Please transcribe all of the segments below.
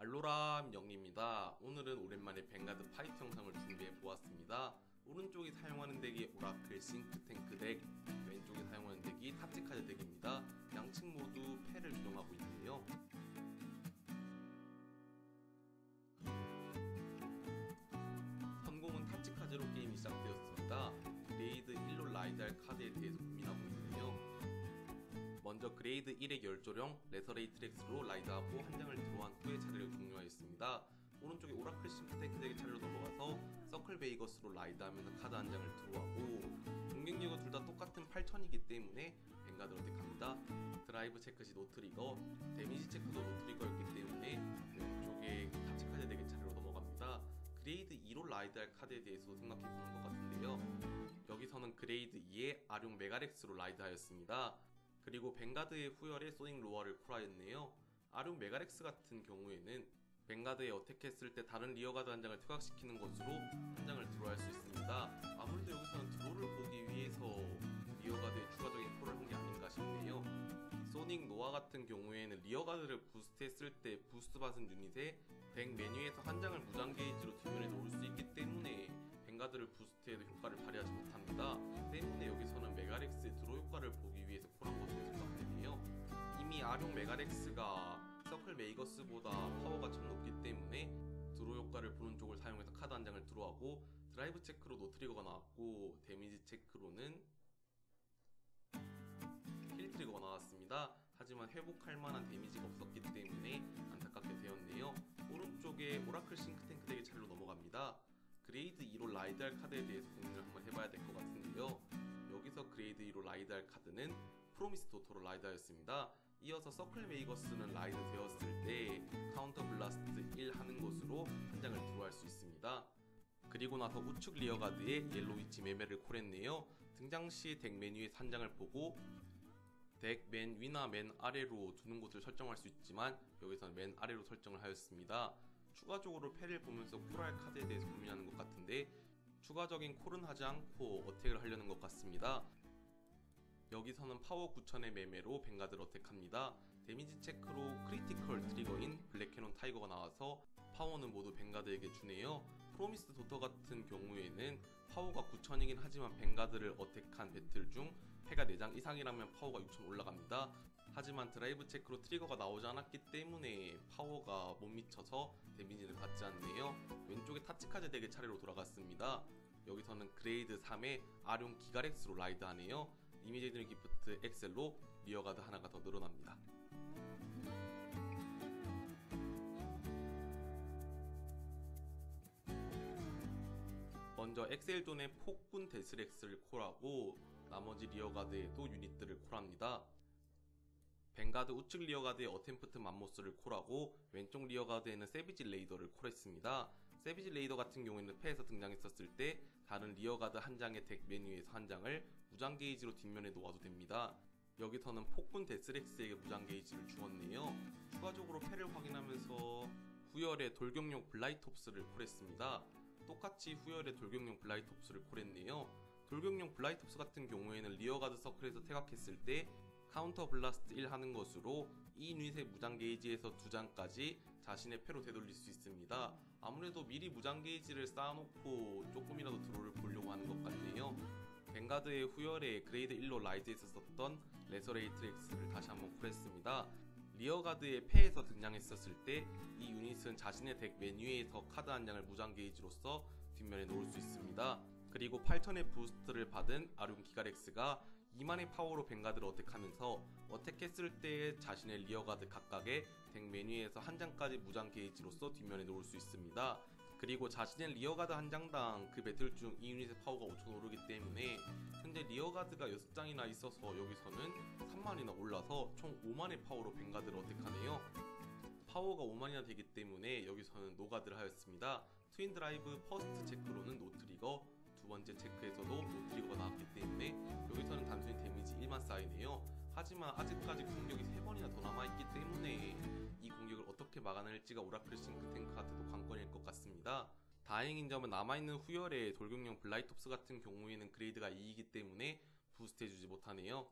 알로라 영입니다. 오늘은 오랜만에 벵가드 파이트 영상을 준비해 보았습니다. 오른쪽이 사용하는 덱이 오라클 싱크탱크 덱, 왼쪽이 사용하는 덱이 타치카드 덱입니다. 양측 모두 패를 조정하고 있는데요. 선공은 타치카드로 게임이 시작되었습니다. 그레이드 1로 라이달 카드에 대해서 고민하고 있는데요. 먼저 그레이드 1의 열조령 레서레이트렉스로 라이드하고 한 장을 드로우한 후에 차례를 종료하였습니다. 오른쪽에 오라클 싱크탱크 덱의 차례로 넘어가서 서클 베이거스로 라이드하면서 카드 한 장을 드로우하고, 공격력은 둘 다 똑같은 8000이기 때문에 벵가드로 택합니다. 드라이브 체크 시 노트리거, 데미지 체크도 노트리거였기 때문에 왼쪽에 타치카드 덱의 차례로 넘어갑니다. 그레이드 2로 라이드할 카드에 대해서 생각해보는 것 같은데요. 여기서는 그레이드 2의 아룡 메가렉스로 라이드하였습니다. 그리고 벵가드의 후열에 소닉 로어를 콜하였네요. 아룡 메가렉스 같은 경우에는 벵가드에 어택했을 때 다른 리어가드 한 장을 퇴각시키는 것으로 한 장을 드로우할 수 있습니다. 아무래도 여기서는 드로우를 보기 위해서 리어가드에 추가적인 콜을 한 게 아닌가 싶네요. 소닉 노아 같은 경우에는 리어가드를 부스트했을 때 부스트 받은 유닛에 덱 메뉴에서 한 장을 무장 게이지로 뒷면에 놓을 수 있기 때문에 벵가드를 부스트해도 효과를 발휘하지 못합니다. 때문에 여기서는 메가렉스의 드로우 효과를 보기 위해서 콜한 것으로 생각되네요. 이미 아룡 메가렉스가 서클 메이거스보다 파워가 참 높기 때문에 드로우 효과를 보는 쪽을 사용해서 카드 한 장을 드로우하고, 드라이브 체크로 노트리거가 나왔고 데미지 체크로는 힐 트리거가 나왔습니다. 하지만 회복할 만한 데미지가 없었기 때문에 안타깝게 되었네요. 오른쪽에 오라클 싱크탱크 덱의 차례로 넘어갑니다. 그레이드 2로 라이드할 카드에 대해서 고민을 한번 해봐야 될 것 같은데요. 여기서 그레이드 2로 라이드할 카드는 프로미스 도토로 라이드하였습니다. 이어서 서클 메이거스는 라이드 되었을 때 카운터 블라스트 1 하는 것으로 한 장을 드로우할 수 있습니다. 그리고 나서 우측 리어가드에 옐로우 위치 매매를 콜했네요. 등장 시 덱 메뉴의 한 장을 보고 덱 맨 위나 맨 아래로 두는 곳을 설정할 수 있지만 여기서는 맨 아래로 설정을 하였습니다. 추가적으로 패를 보면서 콜할 카드에 대해서 고민하는 것 같은데, 추가적인 콜은 하지 않고 어택을 하려는 것 같습니다. 여기서는 파워 9000의 매매로 벵가드를 어택합니다. 데미지 체크로 크리티컬 트리거인 블랙캐논 타이거가 나와서 파워는 모두 벵가드에게 주네요. 프로미스 도터 같은 경우에는 파워가 9000이긴 하지만 벵가드를 어택한 배틀 중 패가 4장 이상이라면 파워가 6000 올라갑니다. 하지만 드라이브 체크로 트리거가 나오지 않았기 때문에 파워가 못 미쳐서 데미지를 받지 않네요. 왼쪽에 타치카드 덱의 차례로 돌아갔습니다. 여기서는 그레이드 3의 아룡 기가렉스로 라이드하네요. 이미지 드림 기프트 엑셀로 리어가드 하나가 더 늘어납니다. 먼저 엑셀존의 폭군 데스렉스를 콜하고 나머지 리어가드에도 유닛들을 콜합니다. 벵가드 우측 리어가드에 어템프트 맘모스를 콜하고 왼쪽 리어가드에는 세비지 레이더를 콜했습니다. 세비지 레이더 같은 경우에는 패에서 등장했었을 때 다른 리어가드 한 장의 덱 메뉴에서 한 장을 무장 게이지로 뒷면에 놓아도 됩니다. 여기서는 폭군 데스렉스에게 무장 게이지를 주었네요. 추가적으로 패를 확인하면서 후열의 돌격용 블라이톱스를 콜했습니다. 똑같이 후열의 돌격용 블라이톱스를 콜했네요. 돌격용 블라이톱스 같은 경우에는 리어가드 서클에서 퇴각했을 때 카운터 블라스트 1 하는 것으로 이 유닛의 무장 게이지에서 2장까지 자신의 패로 되돌릴 수 있습니다. 아무래도 미리 무장 게이지를 쌓아놓고 조금이라도 드로우를 보려고 하는 것 같네요. 벵가드의 후열에 그레이드 1로 라이드에서 썼던 레서레이트렉스를 다시 한번 콜했습니다. 리어가드의 패에서 등장했었을 때 이 유닛은 자신의 덱 메뉴에서 카드 한 장을 무장 게이지로서 뒷면에 놓을 수 있습니다. 그리고 8000의 부스트를 받은 아룡 기가렉스가 2만의 파워로 벵가드를 어택하면서 어택했을 때 자신의 리어가드 각각의 덱 메뉴에서 한 장까지 무장 게이지로서 뒷면에 놓을 수 있습니다. 그리고 자신의 리어가드 한 장당 그 배틀 중 이 유닛의 파워가 5000 오르기 때문에 현재 리어가드가 6장이나 있어서 여기서는 3만이나 올라서 총 5만의 파워로 벵가드를 어택하네요. 파워가 5만이나 되기 때문에 여기서는 노가드를 하였습니다. 트윈 드라이브 퍼스트 체크로는 노트리거, 두 번째 체크에서도 노트리거가 나왔기 때문에 여기서는 단순히 데미지 1만 쌓이네요. 하지만 아직까지 공격이 3번이나 더 남아있기 때문에 이 공격을 어떻게 막아낼지가 오라클 싱크탱크한테도 관건일 것 같습니다. 다행인 점은 남아있는 후열의 돌격용 블라이톱스 같은 경우에는 그레이드가 2이기 때문에 부스트해주지 못하네요.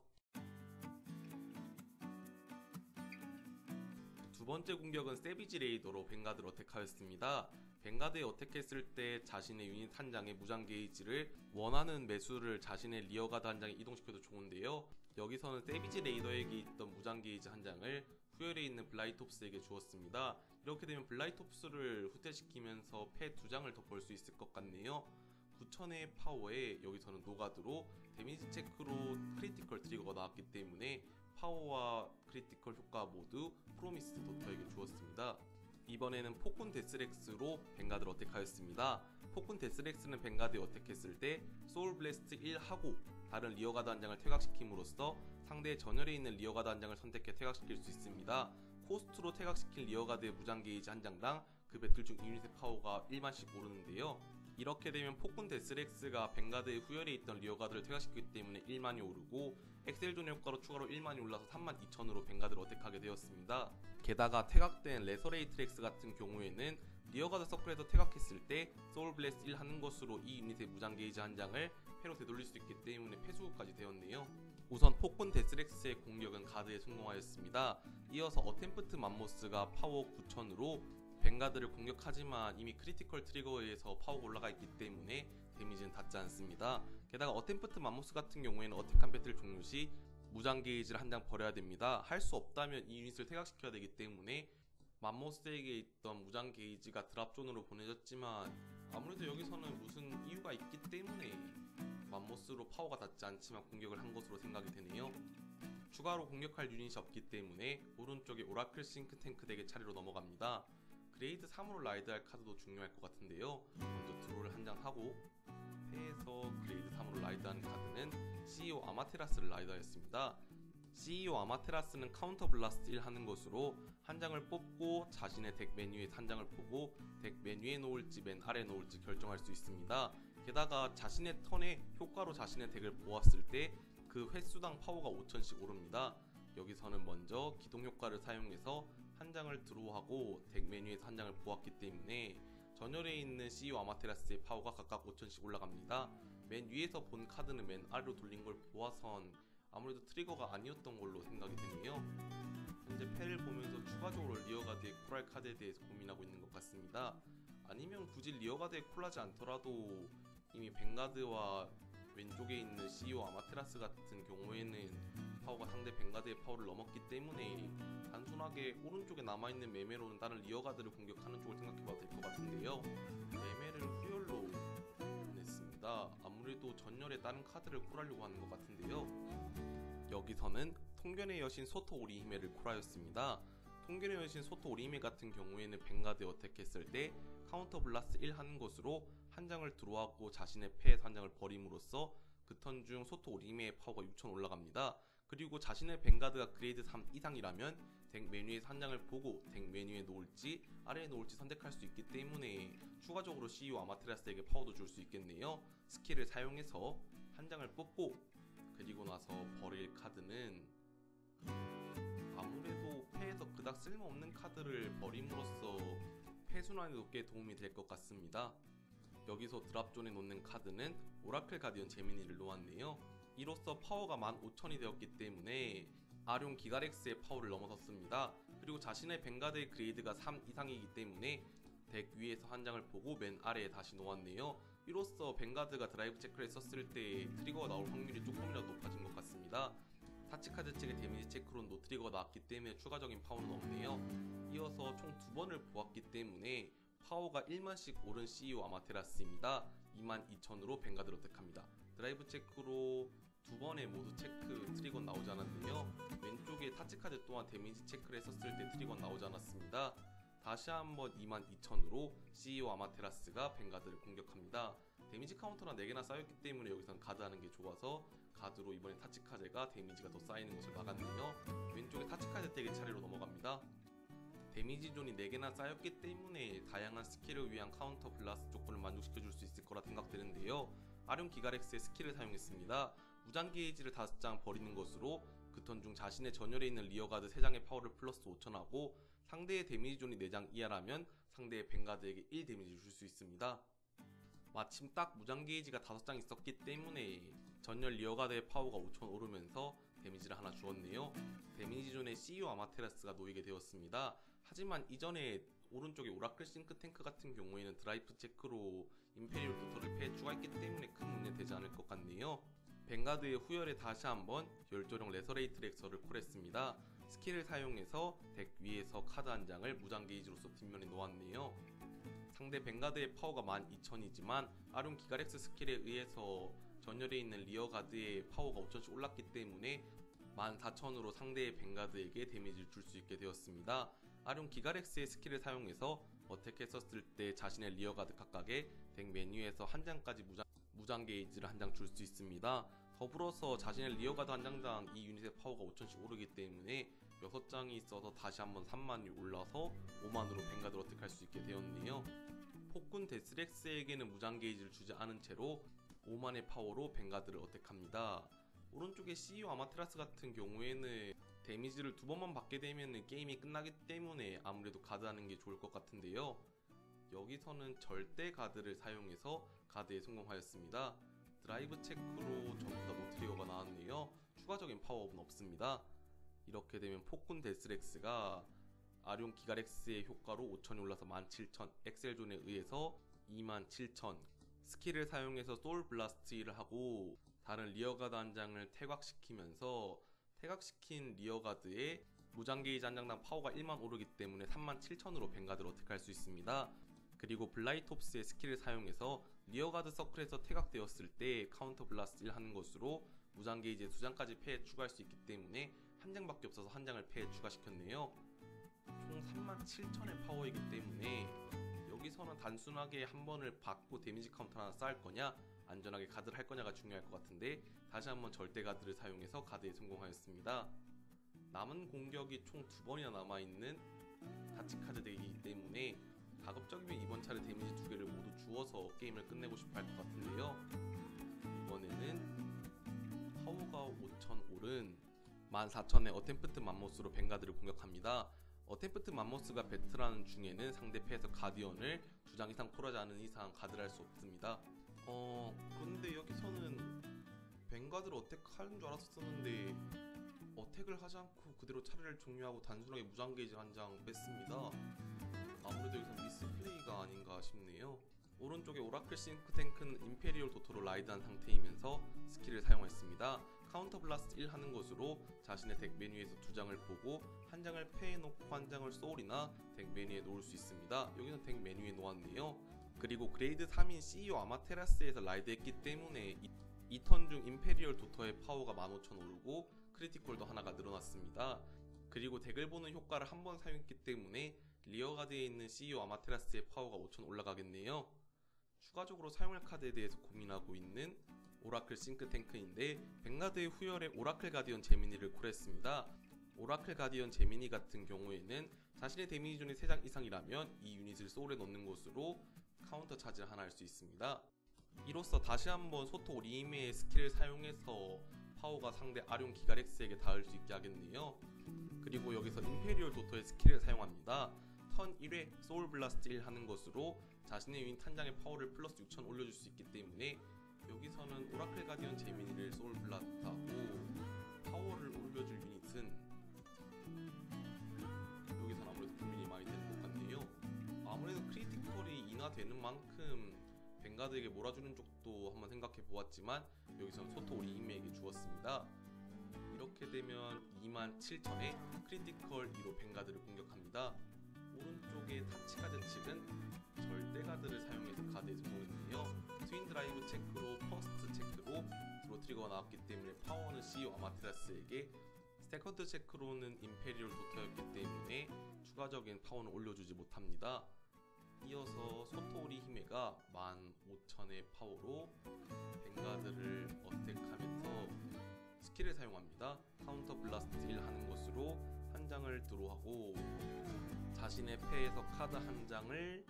두 두 번째 공격은 세비지 레이더로 벵가드를 어택하였습니다. 벵가드에 어택했을 때 자신의 유닛 한 장의 무장 게이지를 원하는 매수를 자신의 리어가드 한 장에 이동시켜도 좋은데요. 여기서는 세비지 레이더에게 있던 무장 게이지 한 장을 후열에 있는 블라이톱스에게 주었습니다. 이렇게 되면 블라이톱스를 후퇴시키면서 패 두 장을 더 벌 수 있을 것 같네요. 9000의 파워에 여기서는 노가드로 데미지 체크로 크리티컬 트리거가 나왔기 때문에 파워와 크리티컬 효과 모두 프로미스 도터에게 주었습니다. 이번에는 폭군 데스렉스로 벵가드를 어택하였습니다. 폭군 데스렉스는 벵가드에 어택했을 때 소울 블래스트 1 하고 다른 리어가드 한 장을 퇴각시킴으로써 상대의 전열에 있는 리어가드 한 장을 선택해 퇴각시킬 수 있습니다. 코스트로 퇴각시킨 리어가드의 무장 게이지 한 장당 그 배틀 중 유닛의 파워가 1만씩 오르는데요. 이렇게 되면 폭군 데스렉스가 벵가드의 후열에 있던 리어가드를 퇴각시키기 때문에 1만이 오르고 엑셀존 효과로 추가로 1만이 올라서 32,000으로 벵가드를 어택하게 되었습니다. 게다가 퇴각된 레서레이트렉스 같은 경우에는 리어가드 서클에서 퇴각했을 때 소울 블래스트 1 하는 것으로 이 유닛의 무장 게이지 한 장을 패로 되돌릴 수 있기 때문에 패수구까지 되었네요. 우선 폭군 데스렉스의 공격은 가드에 성공하였습니다. 이어서 어템프트 맘모스가 파워 9000으로 벵가드를 공격하지만 이미 크리티컬 트리거에 의해서 파워가 올라가 있기 때문에 데미지는 닿지 않습니다. 게다가 어템프트 맘모스 같은 경우에는 어택한 배틀 종료 시 무장 게이지를 한 장 버려야 됩니다. 할 수 없다면 이 유닛을 퇴각시켜야 되기 때문에 맘모스에게 있던 무장 게이지가 드랍존으로 보내졌지만 아무래도 여기서는 무슨 이유가 있기 때문에 맘모스로 파워가 닿지 않지만 공격을 한 것으로 생각이 되네요. 추가로 공격할 유닛이 없기 때문에 오른쪽에 오라클 싱크탱크 덱의 차례로 넘어갑니다. 그레이드 3으로 라이드할 카드도 중요할 것 같은데요. 먼저 드로우를 한 장 하고 패에서 그레이드 3으로 라이드하는 카드는 CEO 아마테라스를 라이드하였습니다. CEO 아마테라스는 카운터 블라스트 1 하는 것으로 한 장을 뽑고 자신의 덱 메뉴에 한 장을 보고 덱 메뉴에 놓을지 맨 아래에 놓을지 결정할 수 있습니다. 게다가 자신의 턴에 효과로 자신의 덱을 보았을 때 그 횟수당 파워가 5000씩 오릅니다. 여기서는 먼저 기동 효과를 사용해서 한 장을 드로우하고 덱 메뉴에서 한 장을 보았기 때문에 전열에 있는 CEO 아마테라스의 파워가 각각 5000씩 올라갑니다. 맨 위에서 본 카드는 맨 아래로 돌린 걸 보아선 아무래도 트리거가 아니었던 걸로 생각이 되네요. 현재 패를 보면서 추가적으로 리어가드의 콜할 카드에 대해서 고민하고 있는 것 같습니다. 아니면 굳이 리어가드에 콜하지 않더라도 이미 벵가드와 왼쪽에 있는 CEO 아마테라스 같은 경우에는 파워가 상대 벵가드의 파워를 넘었기 때문에 단순하게 오른쪽에 남아있는 매매로는 다른 리어가드를 공격하는 쪽을 생각해봐도 될 것 같은데요. 매매를 후열로 보냈습니다. 아무래도 전열에 다른 카드를 콜하려고 하는 것 같은데요. 여기서는 통견의 여신 소토 오리히메를 콜하였습니다. 통견의 여신 소토 오리히메 같은 경우에는 벵가드에 어택했을 때 카운터 블라스트 1 하는 것으로 한 장을 드로우하고 자신의 패에서 한 장을 버림으로써 그 턴 중 소토 오리히메의 파워가 6000 올라갑니다. 그리고 자신의 벵가드가 그레이드 3 이상이라면 덱 메뉴에서 한 장을 보고 덱 메뉴에 놓을지 아래에 놓을지 선택할 수 있기 때문에 추가적으로 CEO 아마테라스에게 파워도 줄 수 있겠네요. 스킬을 사용해서 한 장을 뽑고 그리고 나서 버릴 카드는 아무래도 패에서 그닥 쓸모없는 카드를 버림으로써 패순환이 높게 도움이 될 것 같습니다. 여기서 드랍존에 놓는 카드는 오라클 가디언 제미니를 놓았네요. 이로써 파워가 15000이 되었기 때문에 아룡 기가렉스의 파워를 넘어섰습니다. 그리고 자신의 벵가드의 그레이드가 3 이상이기 때문에 덱 위에서 한 장을 보고 맨 아래에 다시 놓았네요. 이로써 벵가드가 드라이브 체크를 썼을 때 트리거가 나올 확률이 조금이라도 높아진 것 같습니다. 타치카드 측의 데미지 체크로는 노트리거가 나왔기 때문에 추가적인 파워는 없네요. 이어서 총 2번을 보았기 때문에 파워가 1만씩 오른 CEO 아마테라스입니다. 22,000으로 벵가드를 어택합니다. 드라이브 체크로 2번에 모두 체크 트리거 나오지 않았네요. 왼쪽에 타치카드 또한 데미지 체크를 했었을 때 트리거 나오지 않았습니다. 다시 한번 22,000으로 CEO 아마테라스가 벵가드를 공격합니다. 데미지 카운터가 4개나 쌓였기 때문에 여기선 가드 하는 게 좋아서 가드로 이번에 타치카드가 데미지가 더 쌓이는 것을 막았네요. 왼쪽에 타치카드 덱의 차례로 넘어갑니다. 데미지 존이 4개나 쌓였기 때문에 다양한 스킬을 위한 카운터 블라스트 조건을 만족시켜줄 수 있을 거라 생각되는데요. 아룡 기가렉스의 스킬을 사용했습니다. 무장 게이지를 5장 버리는 것으로 그 턴 중 자신의 전열에 있는 리어가드 3장의 파워를 플러스 5000하고 상대의 데미지 존이 4장 이하라면 상대의 벵가드에게 1 데미지를 줄 수 있습니다. 마침 딱 무장 게이지가 5장 있었기 때문에 전열 리어가드의 파워가 5000 오르면서 데미지를 하나 주었네요. 데미지 존에 CEO 아마테라스가 놓이게 되었습니다. 하지만 이전에 오른쪽에 오라클 싱크탱크 같은 경우에는 드라이브 체크로 임페리얼 도터를 패해 추가했기 때문에 큰 문제 되지 않을 것 같네요. 벵가드의 후열에 다시 한번 열조령 레서레이트 렉서를 콜했습니다. 스킬을 사용해서 덱 위에서 카드 한 장을 무장 게이지로서 뒷면에 놓았네요. 상대 벵가드의 파워가 12,000이지만 아룡 기가렉스 스킬에 의해서 전열에 있는 리어가드의 파워가 5,000씩 올랐기 때문에 14,000으로 상대의 벵가드에게 데미지를 줄 수 있게 되었습니다. 아룡 기가렉스의 스킬을 사용해서 어택했었을 때 자신의 리어가드 각각에 덱 메뉴에서 한 장까지 무장 게이지를 한 장 줄 수 있습니다. 더불어서 자신의 리어가드 한 장당 이 유닛의 파워가 5,000씩 오르기 때문에 6장이 있어서 다시 한번 3만이 올라서 5만으로 벵가드를 어택할 수 있게 되었네요. 폭군 데스렉스에게는 무장 게이지를 주지 않은 채로 5만의 파워로 벵가드를 어택합니다. 오른쪽에 CEO 아마테라스 같은 경우에는 데미지를 2번만 받게 되면 게임이 끝나기 때문에 아무래도 가드하는 게 좋을 것 같은데요. 여기서는 절대 가드를 사용해서 가드에 성공하였습니다. 드라이브 체크로 전부 다 노트리어가 나왔네요. 추가적인 파워업은 없습니다. 이렇게 되면 폭군 데스렉스가 아룡 기가렉스의 효과로 5,000이 올라서 17,000, 엑셀존에 의해서 27,000, 스킬을 사용해서 소울 블라스트를 하고 다른 리어가드 한 장을 퇴각시키면서 퇴각시킨 리어가드의 무장 게이지 한 장당 파워가 1만 오르기 때문에 37,000으로 벵가드를 어택할 수 있습니다. 그리고 블라이톱스의 스킬을 사용해서 리어가드 서클에서 퇴각되었을 때 카운터 블라스트 1 하는 것으로 무장 게이지에 2장까지 패해 추가할 수 있기 때문에 한 장밖에 없어서 한 장을 패해 추가시켰네요. 총 37,000의 파워이기 때문에 여기서는 단순하게 한 번을 받고 데미지 카운터 하나 쌓을 거냐 안전하게 가드를 할 거냐가 중요할 것 같은데 다시 한번 절대 가드를 사용해서 가드에 성공하였습니다. 남은 공격이 총 2번이나 남아있는 가치 카드 덱이기 때문에 가급적이면 이번 차례 데미지 2개를 모두 주어서 게임을 끝내고 싶어 할 것 같은데요. 이번에는 파워가 5,000 오른 14,000의 어템프트 맘모스로 벵가드를 공격합니다. 어템프트 맘모스가 배틀하는 중에는 상대 패에서 가디언을 2장 이상 콜하지 않은 이상 가드를 할 수 없습니다. 그런데 여기서는 벵가드를 어택하는 줄 알았었는데 어택을 하지 않고 그대로 차례를 종료하고 단순하게 무장 게이지 한 장 뺐습니다. 아무래도 여기서 미스플레이가 아닌가 싶네요. 오른쪽에 오라클 싱크탱크는 임페리얼 도토로 라이드한 상태이면서 스킬을 사용했습니다. 카운터 블라스트 1 하는 것으로 자신의 덱 메뉴에서 2장을 보고 한 장을 패해놓고 한 장을 소울이나 덱 메뉴에 놓을 수 있습니다. 여기서 덱 메뉴에 놓았네요. 그리고 그레이드 3인 CEO 아마테라스에서 라이드했기 때문에 이 턴 중 임페리얼 도터의 파워가 15,000 오르고 크리티컬도 하나가 늘어났습니다. 그리고 덱을 보는 효과를 한 번 사용했기 때문에 리어가드에 있는 CEO 아마테라스의 파워가 5,000 올라가겠네요. 추가적으로 사용할 카드에 대해서 고민하고 있는 오라클 싱크탱크인데 벵가드의 후열에 오라클 가디언 제미니를 콜했습니다. 오라클 가디언 제미니 같은 경우에는 자신의 데미지 존이 3장 이상이라면 이 유닛을 소울에 넣는 것으로 카운터 차지를 하나 할 수 있습니다. 이로써 다시 한번 소토 리메의 스킬을 사용해서 파워가 상대 아룡 기가렉스에게 닿을 수 있게 하겠네요. 그리고 여기서 임페리얼 도터의 스킬을 사용합니다. 턴 1회 소울 블라스트 1 하는 것으로 자신의 유닛 한 장의 파워를 플러스 6,000 올려줄 수 있기 때문에 여기서는 오라클 가디언 제미니를 소울 블라스트하고 파워를 올려줄 유닛은 여기서는 아무래도 고민이 많이 되는 것 같네요. 아무래도 크리티컬이 인하되는 만큼 벵가드에게 몰아주는 쪽도 한번 생각해 보았지만 여기서는 소토 리임에게 주었습니다. 이렇게 되면 27,000에 크리티컬 2로 벵가드를 공격합니다. 오른쪽에 타치가드 측은 절대가드를 사용해서 가드에 성공했네요. 트윈 드라이브 체크로 퍼스트 체크로 드로 트리거가 나왔기 때문에 파워는 CEO 아마테라스에게, 세컨드 체크로는 임페리얼 도터였기 때문에 추가적인 파워는 올려주지 못합니다. 이어서 소토리 히메가 15,000의 파워로 벵가드를 어택하면서 스킬을 사용합니다. 카운터 블라스트 1 하는 것으로 한 장을 드로우하고 자신의 패에서 카드 한 장을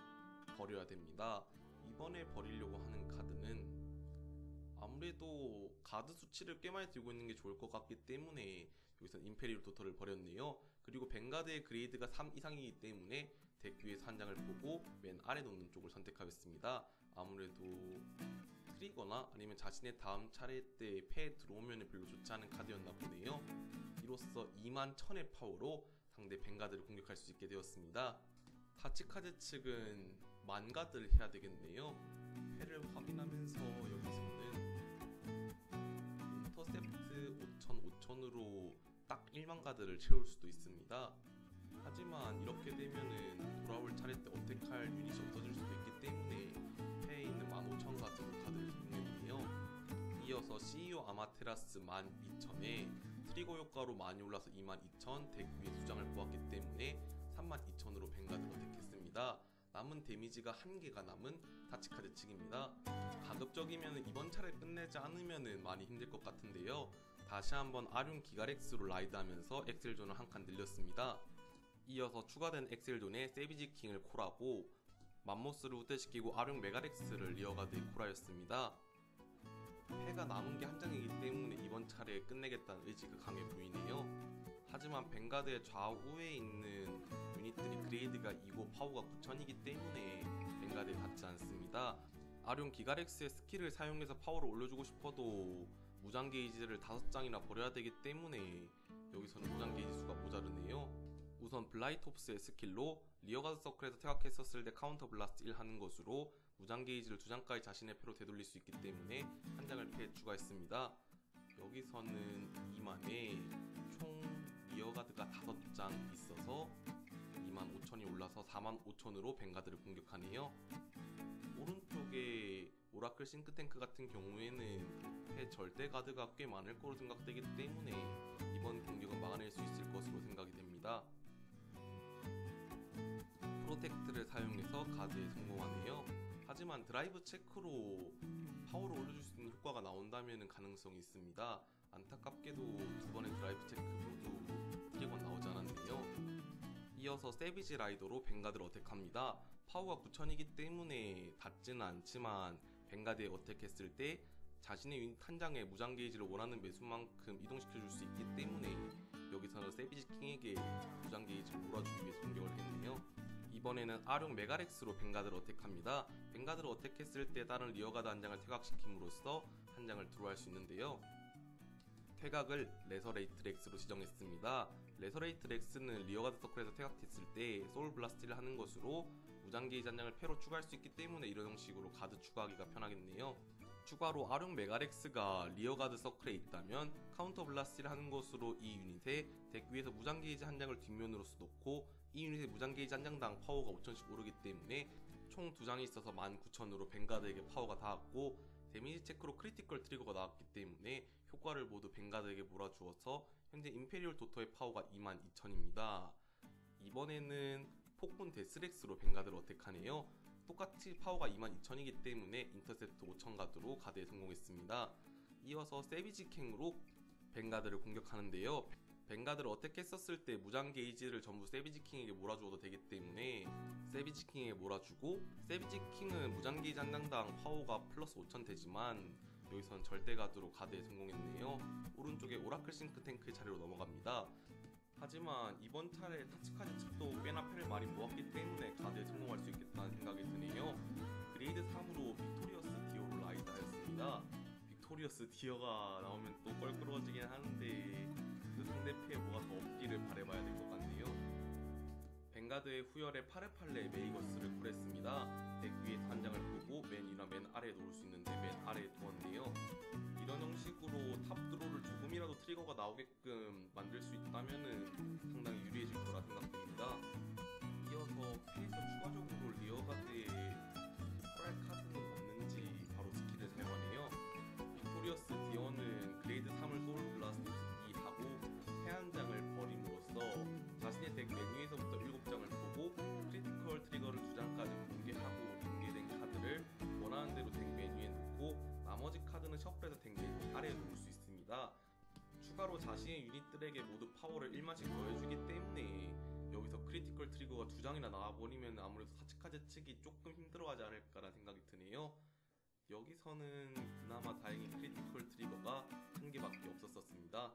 버려야 됩니다. 이번에 버리려고 하는 카드는 아무래도 가드 수치를 꽤 많이 들고 있는 게 좋을 것 같기 때문에 여기서 임페리얼 도터를 버렸네요. 그리고 벵가드의 그레이드가 3 이상이기 때문에 덱 위에서 한 장을 보고 맨 아래 놓는 쪽을 선택하겠습니다. 아무래도 트리거나 아니면 자신의 다음 차례 때 패에 들어오면 별로 좋지 않은 카드였나 보네요. 이로써 21,000의 파워로 상대 벵가드를 공격할 수 있게 되었습니다. 타치카즈 측은 만가드를 해야 되겠네요. 패를 확인하면서 여기서는 인터셉트 5000으로 딱 1만 가드를 채울 수도 있습니다. 하지만 이렇게 되면은 돌아올 차례 때 어택할 유닛이 없어질 수도 있기 때문에 패에 있는 15,000 가드로 가드를 성공했네요. 이어서 CEO 아마테라스 12,000에 트리거 효과로 많이 올라서 22,000, 덱 위에 2장을 모았기 때문에 32,000으로 벵가드 어택했습니다. 남은 데미지가 1개가 남은 타치카즈 측입니다. 가급적이면 이번 차례 끝내지 않으면 많이 힘들 것 같은데요. 다시 한번 아륜 기가렉스로 라이드하면서 엑셀존을 한 칸 늘렸습니다. 이어서 추가된 엑셀존에 세비지 킹을 콜하고 맘모스를 후퇴시키고 아륜 메가렉스를 리어가드에 콜하였습니다. 패가 남은 게 한 장이기 때문에 이번 차례 끝내겠다는 의지가 강해 보이네요. 하지만 벵가드의 좌우에 있는 유닛들이 그레이드가 2고 파워가 9000이기 때문에 벵가드에 닿지 않습니다. 아륜 기가렉스의 스킬을 사용해서 파워를 올려주고 싶어도 무장 게이지를 5장이나 버려야 되기 때문에 여기서는 무장 게이지 수가 모자르네요. 우선 블라이톱스의 스킬로 리어가드 서클에서 퇴각했었을 때 카운터 블라스트 1 하는 것으로 무장 게이지를 2장까지 자신의 패로 되돌릴 수 있기 때문에 한 장을 패에 추가했습니다. 여기서는 2만에 총 리어가드가 5장 있어서 25,000이 올라서 45,000으로 벵가드를 공격하네요. 오른쪽에 오라클 싱크탱크 같은 경우에는 패 절대 가드가 꽤 많을 거로 생각되기 때문에 이번 공격은 막아낼 수 있을 것으로 생각이 됩니다. 프로텍트를 사용해서 가드에 성공하네요. 하지만 드라이브 체크로 파워를 올려줄 수 있는 효과가 나온다면 가능성이 있습니다. 안타깝게도 두 번의 드라이브 체크 모두 트리거 나오지 않았네요. 이어서 세비지 라이더로 벵가드를 어택합니다. 파워가 9000이기 때문에 닿지는 않지만 벵가드에 어택했을 때 자신의 유닛 한 장에 무장 게이지를 원하는 매수만큼 이동시켜줄 수 있기 때문에 여기서는 세비지 킹에게 무장 게이지를 몰아주기 위해 공격을 했네요. 이번에는 아룡 메가렉스로 벵가드를 어택합니다. 벵가드를 어택했을 때 다른 리어가드 한 장을 퇴각시킴으로써 한 장을 드로우할 수 있는데요. 퇴각을 레서레이트 렉스로 지정했습니다. 레서레이트 렉스는 리어가드 서클에서 퇴각했을 때 소울 블라스트를 하는 것으로 무장 게이지 한 장을 패로 추가할 수 있기 때문에 이런 형식으로 가드 추가하기가 편하겠네요. 추가로 아룡 메가렉스가 리어가드 서클에 있다면 카운터 블라스트를 하는 것으로 이 유닛에 덱 위에서 무장 게이지 한 장을 뒷면으로서 놓고 이 유닛의 무장 게이지 한 장당 파워가 5000씩 오르기 때문에 총 2장이 있어서 19,000으로 벵가드에게 파워가 닿았고 데미지 체크로 크리티컬 트리거가 나왔기 때문에 효과를 모두 벵가드에게 몰아주어서 현재 임페리얼 도터의 파워가 22,000입니다. 이번에는 폭군 데스렉스로 벵가드를 어택하네요. 똑같이 파워가 22,000이기 때문에 인터셉트 5,000 가드로 가드에 성공했습니다. 이어서 세비지 킹으로 벵가드를 공격하는데요. 벵가드를 어택했었을 때 무장 게이지를 전부 세비지 킹에게 몰아주어도 되기 때문에 세비지 킹에게 몰아주고 세비지 킹은 무장 게이지 한 장당 파워가 플러스 5,000 되지만 여기선 절대 가드로 가드에 성공했네요. 오른쪽에 오라클 싱크탱크의 차례로 넘어갑니다. 하지만 이번 차례 타치카즈 측도 꽤나 패를 많이 모았기 때문에 가드에 성공할 수 있겠다는 생각이 드네요. 그레이드 3으로 빅토리어스 디어로 라이드하였습니다. 빅토리어스 디어가 나오면 또 껄끄러워지긴 하는데 그 상대 패에 뭐가 더 없기를 바라봐야 될 것 같네요. 벵가드의 후열에 파르팔레 메이거스를 콜했습니다. 덱 위에 한 장을 보고 맨 위나 맨 아래에 놓을 수 있는데 맨 아래에 두었네요. 이런 형식으로 탑 드로우를 조금이라도 트리거가 나오게끔 만들 수 있다면 상당히 유리해질 거라 생각됩니다. 이어서 패에서 추가적으로 리어가드에 코랄 카드는 없는지 바로 스킬을 사용하네요. 빅토리어스 디어는 그레이드 3을 소울 블라스트 2하고 패 한 장을 버림으로써 자신의 덱 메뉴에서부터 7장을 보고 크리티컬 트리거를 2장까지 공개하고 공개된 카드를 원하는 대로 덱 메뉴에 넣고 나머지 카드는 셔플에서 덱 메뉴 아래에 놓을 수 있습니다. 추가로 자신의 유닛들에게 모두 파워를 1만씩 더해주기 때문에 여기서 크리티컬 트리거가 2장이나 나와버리면 아무래도 타치카즈 측이 조금 힘들어하지 않을까라는 생각이 드네요. 여기서는 그나마 다행히 크리티컬 트리거가 1개밖에 없었습니다.